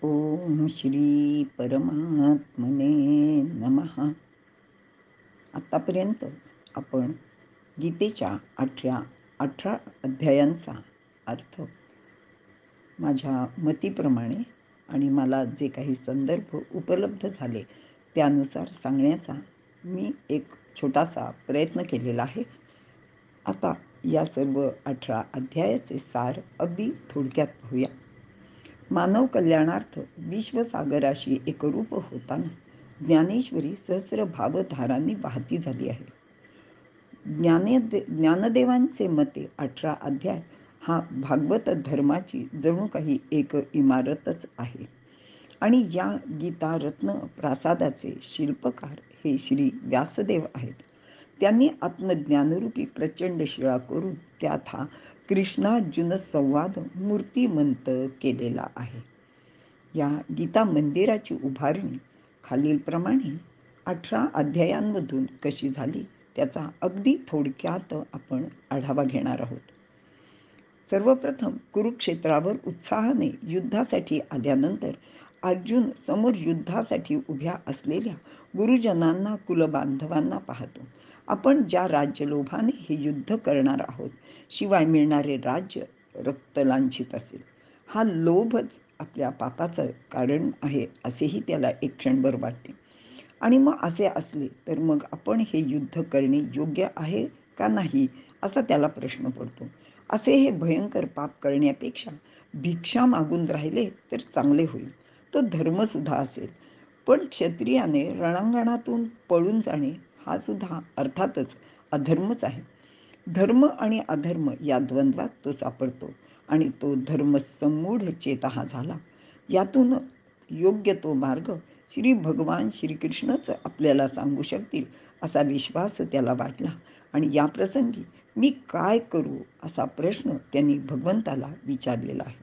ओम श्री परमात्मने नमः. आतापर्यंत आपण गीतेच्या 18 अध्यायांचा अर्थ माझ्या मतीप्रमाणे आणि मला जे काही संदर्भ उपलब्ध झाले त्यानुसार सांगण्याचा मी एक छोटासा प्रयत्न केलेला आहे. आता या सर्व 18 अध्यायाचे सार अगदी थोडक्यात पाहूया. मानव कल्याणार्थ विश्वसागराशी एकरूप होताना ज्ञानेश्वरी सहस्र भावधारांनी वाहती झाली आहे. ज्ञानदेवांचे मते 18 अध्याय हा भागवत धर्माची जणू काही एक इमारतच आहे आणि या गीता रत्न प्रासादाचे शिल्पकार हे श्री व्यासदेव आहेत. त्यांनी आत्मज्ञानरूपी प्रचंड शिळा करून त्यात हा कृष्णार्जुन संवाद मूर्तिमंत केलेला आहे. या गीता मंदिराची उभारणी खालीलप्रमाणे 18 अध्यायांमधून कशी झाली त्याचा अगदी थोडक्यात आपण आढावा घेणार आहोत. सर्वप्रथम कुरुक्षेत्रावर उत्साहाने युद्धासाठी आल्यानंतर अर्जुन समोर युद्धासाठी उभ्या असलेल्या गुरुजनांना कुलबांधवांना पाहतो. आपण ज्या राज्यलोभाने हे युद्ध करणार आहोत, शिवाय मिळणारे राज्य रक्तलांछित असेल. हा लोभच आपल्या पापाचं कारण आहे असेही त्याला एक क्षणभर वाटते. आणि मग असे असले तर मग आपण हे युद्ध करणे योग्य आहे का नाही असा त्याला प्रश्न पडतो. असे हे भयंकर पाप करण्यापेक्षा भिक्षा मागून राहिले तर चांगले होईल. तो धर्मसुद्धा असेल. पण क्षत्रियाने रणांगणातून पळून जाणे हा सुद्धा अर्थातच अधर्मच आहे. धर्म आणि अधर्म या द्वंद्वात तो सापडतो आणि तो धर्म संमूढ चेता झाला. यातून योग्य तो मार्ग श्री भगवान श्रीकृष्णच आपल्याला सांगू शकतील असा विश्वास त्याला वाटला आणि या प्रसंगी मी काय करू असा प्रश्न त्यांनी भगवंताला विचारलेला आहे.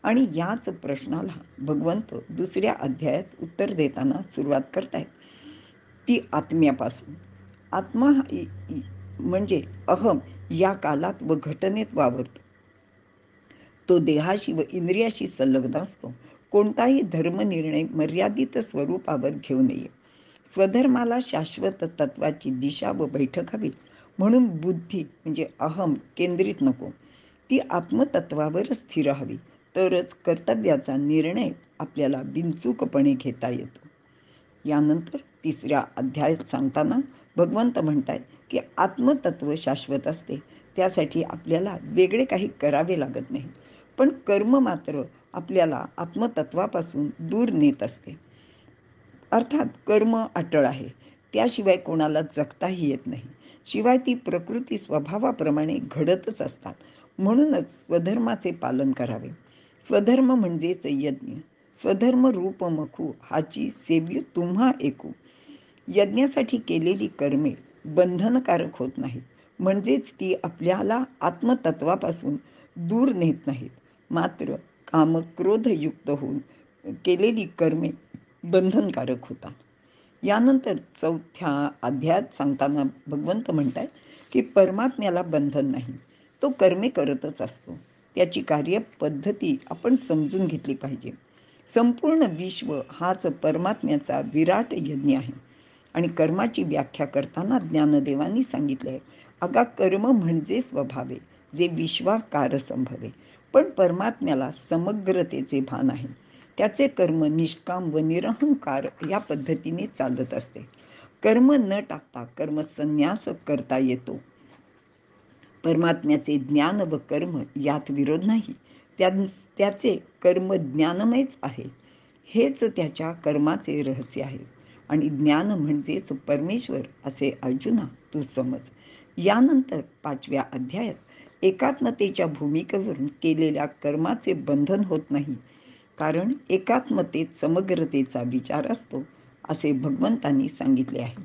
आणि याच प्रश्नाला भगवंत दुसऱ्या अध्यायात उत्तर देताना सुरुवात करतायत ती आत्म्यापासून. आत्मा म्हणजे अहम या कालात व घटनेत वावरतो. तो देहाशी व इंद्रियाशी संलग्न असतो. कोणताही धर्मनिर्णय मर्यादित स्वरूपावर घेऊ नये. स्वधर्माला शाश्वत तत्वाची दिशा व बैठक हवी. म्हणून बुद्धी म्हणजे अहम केंद्रित नको, ती आत्मतत्वावर स्थिर हवी. तरच कर्तव्याचा निर्णय आपल्याला बिनचूकपणे घेता येतो. यानंतर तिसऱ्या अध्यायात सांगताना भगवंत म्हणतायत की आत्मतत्व शाश्वत असते. त्यासाठी आपल्याला वेगळे काही करावे लागत नाही. पण कर्म मात्र आपल्याला आत्मतत्वापासून दूर नेत असते. अर्थात कर्म अटळ आहे. त्याशिवाय कोणाला जगताही येत नाही. शिवाय ती प्रकृती स्वभावाप्रमाणे घडतच असतात. म्हणूनच स्वधर्माचे पालन करावे. स्वधर्म म्हणजेच यज्ञ. स्वधर्म रूप मखू हाची सेव्य तुम्हा ऐकू. यज्ञासाठी केलेली कर्मे बंधनकारक होत नाहीत. म्हणजेच ती आपल्याला आत्मतत्वापासून दूर नेत नाहीत. मात्र कामक्रोधयुक्त होऊन केलेली कर्मे बंधनकारक होतात. यानंतर चौथ्या अध्यायात सांगताना भगवंत म्हणतात की परमात्म्याला बंधन नाही. तो कर्मे करतच असतो. त्याची कार्यपद्धती आपण समजून घेतली पाहिजे. संपूर्ण विश्व हाच परमात्म्याचा विराट यज्ञ आहे. आणि कर्माची व्याख्या करताना ज्ञानदेवांनी सांगितले आहे, अगा कर्म म्हणजे स्वभावे जे विश्वाकार संभवे. पण परमात्म्याला समग्रतेचे भान आहे. त्याचे कर्म निष्काम व निरहंकार या पद्धतीने चालत असते. कर्म न टाकता कर्मसन्यास करता येतो. परमात्म्याचे ज्ञान व कर्म यात विरोध नाही. त्याचे कर्म ज्ञानमयच आहे. हेच त्याच्या कर्माचे रहस्य आहे. आणि ज्ञान म्हणजेच परमेश्वर असे अर्जुना तू समज. यानंतर 5व्या अध्यायात एकात्मतेच्या भूमिकेवरून केलेल्या कर्माचे बंधन होत नाही. कारण एकात्मतेत समग्रतेचा विचार असतो असे भगवंतांनी सांगितले आहे.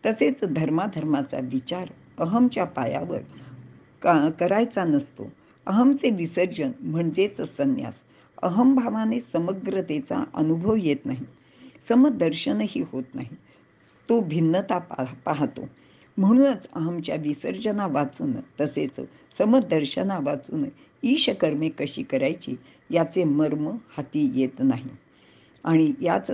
तसेच धर्माधर्माचा विचार अहमच्या पायावर करायचा नसतो. अहमचे विसर्जन म्हणजेच संन्यास. अहमभावाने समग्रतेचा अनुभव येत नाही. समदर्शनही होत नाही. तो भिन्नता पाहतो. म्हणूनच अहमच्या विसर्जना वाचून तसेच समदर्शना वाचून ईशकर्मे कशी करायची याचे मर्म हाती येत नाही. आणि याच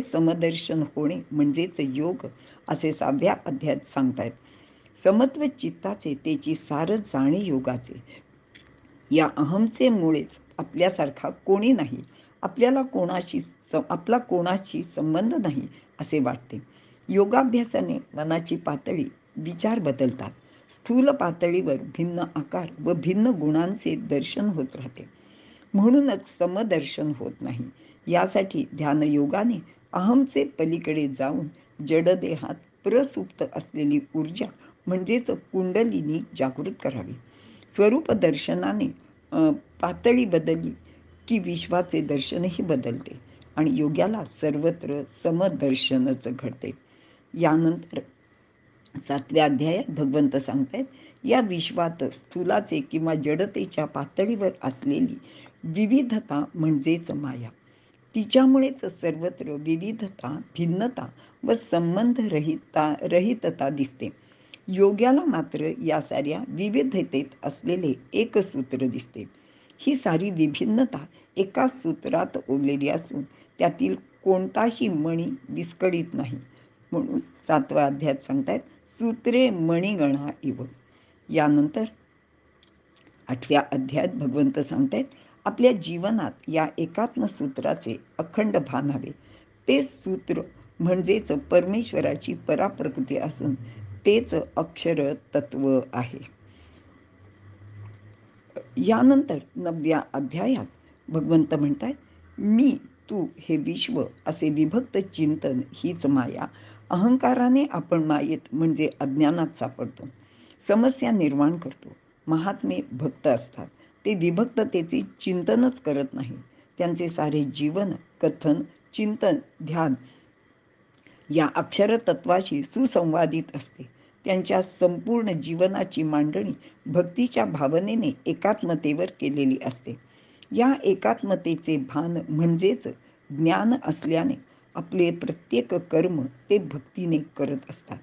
समदर्शन होणे म्हणजेच योग असे 6व्या अध्यायात सांगतायत. समत्व चित्ताचे तेची सार जाणे योगाचे. या अहमचे मुळेच आपल्यासारखा कोणी नाही, आपला कोणाशी संबंध नाही असे वाटते. योगाभ्यासाने मनाची पातळी, विचार बदलतात. स्थूल पातळीवर भिन्न आकार व भिन्न गुणांचे दर्शन होत राहते. म्हणूनच समदर्शन होत नाही. यासाठी ध्यानयोगाने अहमचे पलीकडे जाऊन जडदेहात प्रसुप्त असलेली ऊर्जा म्हणजेच कुंडलिनी जागृत करावी. स्वरूप दर्शनाने पातळी बदलली की विश्वाचे दर्शनही बदलते आणि योग्याला सर्वत्र समदर्शनच घडते. यानंतर 7व्या अध्यायात भगवंत सांगतायत, या विश्वात स्थूलाचे किंवा जडतेच्या पातळीवर असलेली विविधता म्हणजेच माया. तिच्यामुळेच सर्वत्र विविधता, भिन्नता व संबंध रहितता दिसते. योग्याला मात्र या साऱ्या विविधतेत असलेले एक सूत्र दिसते. ही सारी विभिन्नता एका सूत्रात ओढलेली असून त्यातील कोणताही मणी विस्कळीत नाही. म्हणून 7व्या अध्यायात सांगतायत, सूत्रे मणिगणा इव. यानंतर 8व्या अध्यायात भगवंत सांगतायत, आपल्या जीवनात या एकात्म सूत्राचे अखंड भान हवे. ते सूत्र म्हणजेच परमेश्वराची पराप्रकृती असून तेच अक्षर तत्व आहे. यानंतर 9व्या अध्यायात भगवंत म्हणतात, मी तू हे विश्व असे विभक्त चिंतन हीच माया. अहंकाराने आपण मायेत म्हणजे अज्ञानात सापडतो, समस्या निर्माण करतो. महात्मे भक्त असतात, ते विभक्ततेचे चिंतनच करत नाही. त्यांचे सारे जीवन, कथन, चिंतन, ध्यान या अक्षरतत्वाशी सुसंवादित असते. त्यांच्या संपूर्ण जीवनाची मांडणी भक्तीच्या भावनेने एकात्मतेवर केलेली असते. या एकात्मतेचे भान म्हणजेच ज्ञान असल्याने आपले प्रत्येक कर्म ते भक्तीने करत असतात.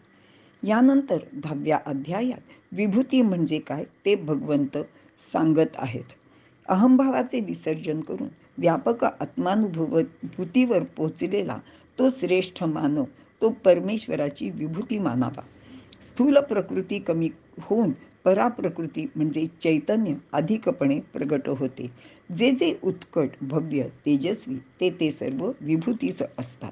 यानंतर 10व्या अध्यायात विभूती म्हणजे काय ते भगवंत सांगत आहेत. अहंभावाचे विसर्जन करून व्यापक आत्मानुभूतीवर पोचलेला तो श्रेष्ठ मानव, तो परमेश्वराची विभूती मानावा. स्थूल प्रकृती कमी होऊन पराप्रकृती म्हणजे चैतन्य अधिकपणे प्रगट होते. जे जे उत्कट, भव्य, तेजस्वी ते सर्व विभूतीच असतात.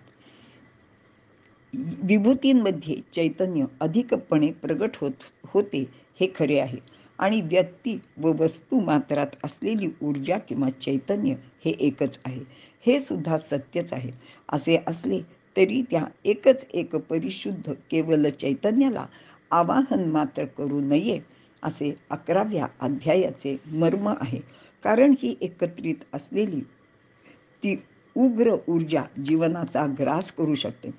विभूतींमध्ये चैतन्य अधिकपणे प्रगट होते हे खरे आहे. आणि व्यक्ती व वस्तू मात्रात असलेली ऊर्जा किंवा चैतन्य हे एकच आहे, हे सुद्धा सत्यच आहे. असे असले तरी त्या एकच एक परिशुद्ध केवल चैतन्याला आवाहन मात्र करू नये असे 11व्या अध्यायाचे मर्म आहे. कारण ही एकत्रित असलेली ती उग्र ऊर्जा जीवनाचा ग्रास करू शकते.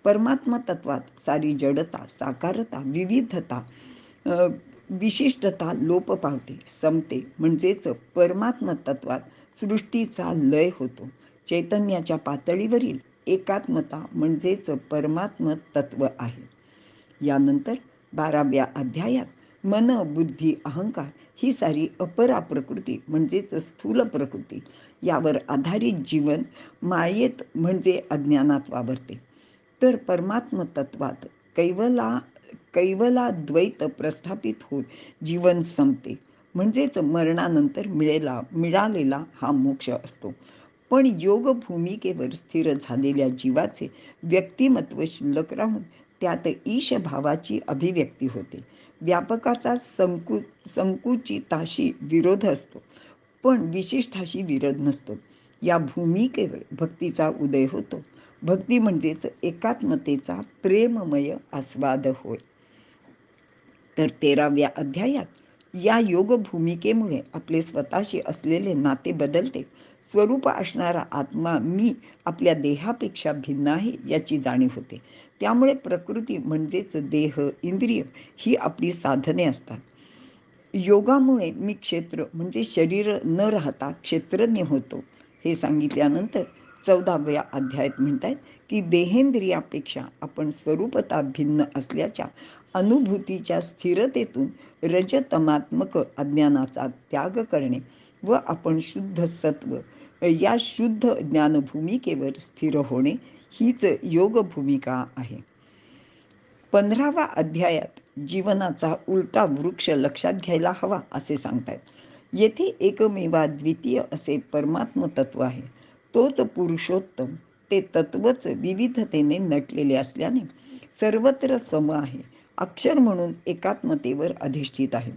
परमात्मा तत्वात सारी जडता, साकारता, विविधता, विशिष्टता लोप पावते, संपते. म्हणजेच परमात्मा तत्वात सृष्टीचा लय होतो. चैतन्याच्या पातळीवरील एकात्मता म्हणजेच परमात्म तत्व आहे. यानंतर 12व्या अध्यायात मन, बुद्धी, अहंकार ही सारी अपरा प्रकृती म्हणजेच स्थूल प्रकृती यावर आधारित जीवन मायेत म्हणजे अज्ञानात वावरते. तर परमात्म तत्वात कैवलाद्वैत प्रस्थापित होत जीवन संपते. म्हणजेच मरणानंतर मिळालेला हा मोक्ष असतो. पण योग भूमिकेवर स्थिर झालेल्या जीवाचे व्यक्तिमत्व शिल्लक राहून त्यात ईश भावाची अभिव्यक्ती होते. व्यापकाचा संकुचिताशी विरोध असतो, पण विशिष्टाशी विरोध नसतो. या भूमिकेवर भक्तीचा उदय होतो. भक्ती म्हणजेच एकात्मतेचा प्रेममय आस्वाद होय. तर 13व्या अध्यायात या योग भूमिकेमुळे आपले स्वतःशी असलेले नाते बदलते. स्वरूप असणारा आत्मा मी आपल्या देहापेक्षा भिन्न आहे याची जाणीव होते. त्यामुळे प्रकृती म्हणजेच देह, इंद्रिय ही आपली साधने असतात. योगामुळे मी क्षेत्र म्हणजे शरीर न राहता क्षेत्रज्ञ होतो हे सांगितल्यानंतर 14व्या अध्यायात म्हणतात की देहेंद्रियापेक्षा आपण स्वरूपता भिन्न असल्याच्या अनुभूतीच्या स्थिरतेतून रजतमात्मक अज्ञानाचा त्याग करणे व आपण शुद्ध सत्व या शुद्ध ज्ञानभूमिकेवर स्थिर होणे हीच योग भूमिका आहे. 15व्या अध्यायात जीवनाचा उलटा वृक्ष लक्षात घ्यायला हवा असे सांगतायत. येथे एकमेवा द्वितीय असे परमात्म तत्व आहे. तोच पुरुषोत्तम. ते तत्वच विविधतेने नटलेले असल्याने सर्वत्र सम आहे. अक्षर म्हणून एकात्मतेवर अधिष्ठित आहे.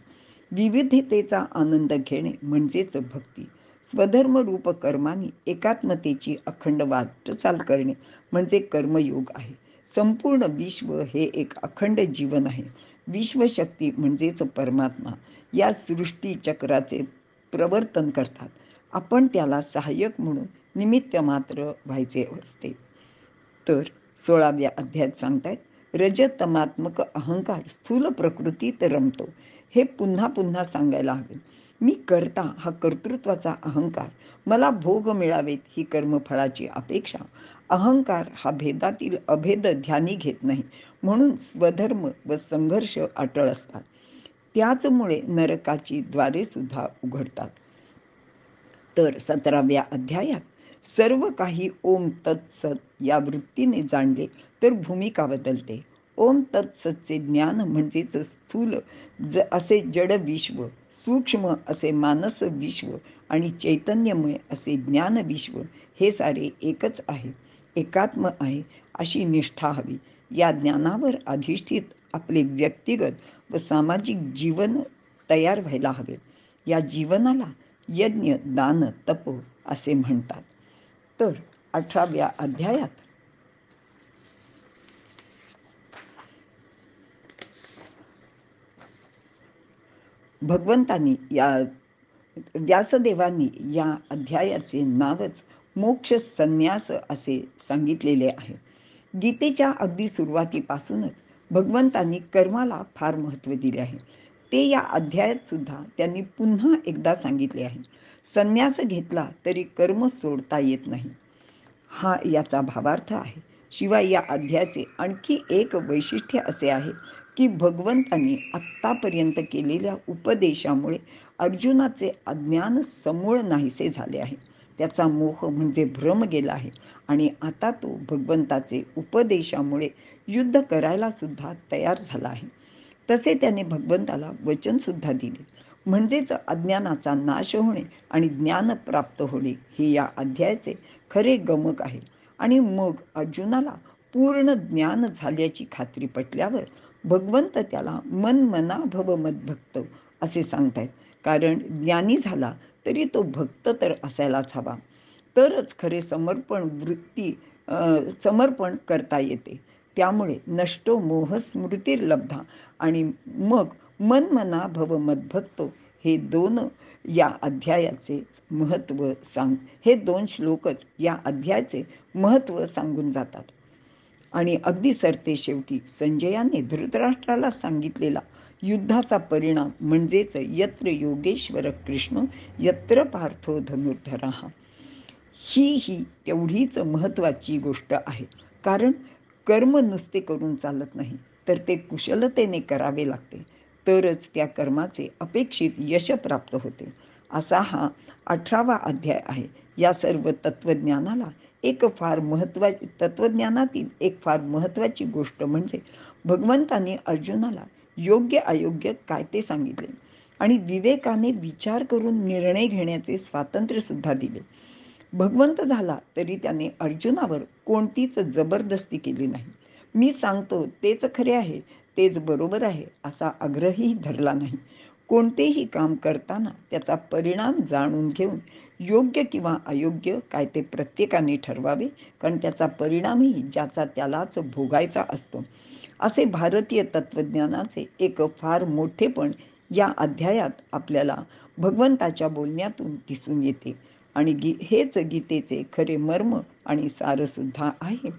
विविधतेचा आनंद घेणे म्हणजेच भक्ती. स्वधर्मरूप कर्मांनी एकात्मतेची अखंड वाटचाल करणे म्हणजे कर्मयोग आहे. संपूर्ण विश्व हे एक अखंड जीवन आहे. विश्वशक्ती म्हणजेच परमात्मा या सृष्टी चक्राचे प्रवर्तन करतात. आपण त्याला सहाय्यक म्हणून निमित्त मात्र व्हायचे असते. तर 16व्या अध्यायात सांगतायत, रजतमात्मक अहंकार स्थूल प्रकृतीत रमतो. हे पुन्हा पुन्हा सांगायला हवे. मी करता हा कर्तृत्वाचा अहंकार, मला भोग मिळावेत ही कर्मफळाची अपेक्षा, अहंकार हा भेदातील अभेद ध्यानी घेत नाही. म्हणून स्वधर्म व संघर्ष अटळ असतात. त्याचमुळे नरकाची द्वारे सुद्धा उघडतात. तर 17व्या अध्यायात सर्व काही ओम तत्सत या वृत्तीने जाणले तर भूमिका बदलते. ओम तत्सतचे ज्ञान म्हणजेच स्थूल असे जड विश्व, सूक्ष्म असे मानस विश्व आणि चैतन्यमय असे ज्ञान विश्व हे सारे एकच आहे, एकात्म आहे अशी निष्ठा हवी. या ज्ञानावर अधिष्ठित आपले व्यक्तिगत व सामाजिक जीवन तयार व्हायला हवे. या जीवनाला यज्ञ, दान, तप असे म्हणतात. तर 18व्या अध्यायात भगवंतांनी व्यासदेवांनी या अध्यायाचे नावच मोक्ष संन्यास असे सांगितलेले आहे. गीतेच्या अगदी सुरुवातीपासूनच भगवंतांनी कर्माला फार महत्त्व दिले आहे. ते या अध्यायात सुद्धा त्यांनी पुन्हा एकदा सांगितले आहे. संन्यास घेतला तरी कर्म सोडता येत नाही, हा याचा भावार्थ आहे. शिवाय या अध्यायाचे आणखी एक वैशिष्ट्य असे आहे की भगवंतांनी आत्तापर्यंत केलेल्या उपदेशामुळे अर्जुनाचे अज्ञान समूळ नाहीसे झाले आहे. त्याचा मोह म्हणजे भ्रम गेला आहे आणि आता तो भगवंताचे उपदेशामुळे युद्ध करायला सुद्धा तयार झाला आहे. तसे त्याने भगवंताला वचनसुद्धा दिले. म्हणजेच अज्ञानाचा नाश होणे आणि ज्ञान प्राप्त होणे हे या अध्यायाचे खरे गमक आहे. आणि मग अर्जुनाला पूर्ण ज्ञान झाल्याची खात्री पटल्यावर भगवंत त्याला मन मना भव मद्भक्त असे सांगतायत. कारण ज्ञानी झाला तरी तो भक्त तर असायलाच हवा, तरच खरे समर्पण करता येते. त्यामुळे नष्टो मोह स्मृतीर लब्धा आणि मग मन मना भव मद्भक्तो हे दोन श्लोकच या अध्यायाचे महत्त्व सांगून जातात. आणि अगदी सरते शेवटी संजयाने धृतराष्ट्राला सांगितलेला युद्धाचा परिणाम म्हणजेच यत्र योगेश्वर कृष्ण यत्र पार्थो धनुर्धरः ही तेवढीच महत्त्वाची गोष्ट आहे. कारण कर्म नुसते करून चालत नाही, तर ते कुशलतेने करावे लागते. तरच त्या कर्माचे अपेक्षित यश प्राप्त होते. असा हा 18वा अध्याय आहे. या सर्व तत्वज्ञानातील एक फार महत्त्वाची गोष्ट म्हणजे भगवंतांनी अर्जुनाला योग्य अयोग्य काय ते सांगितले आणि विवेकाने विचार करून निर्णय घेण्याचे स्वातंत्र्य सुद्धा दिले. भगवंत झाला तरी त्याने अर्जुनावर कोणतीच जबरदस्ती केली नाही. मी सांगतो तेच खरे आहे, तेच बरोबर आहे असा आग्रहही धरला नाही. कोणतेही काम करताना त्याचा परिणाम जाणून घेऊन योग्य किंवा अयोग्य काय ते प्रत्येकाने ठरवावे, कारण त्याचा परिणामही ज्याचा त्यालाच भोगायचा असतो. असे भारतीय तत्त्वज्ञानाचे एक फार मोठेपण या अध्यायात आपल्याला भगवंताच्या बोलण्यातून दिसून येते. आणि हेच गीतेचे खरे मर्म आणि सारसुद्धा आहे.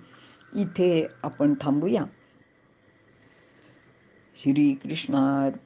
इथे आपण थांबूया. श्रीकृष्णार्पणमस्तु.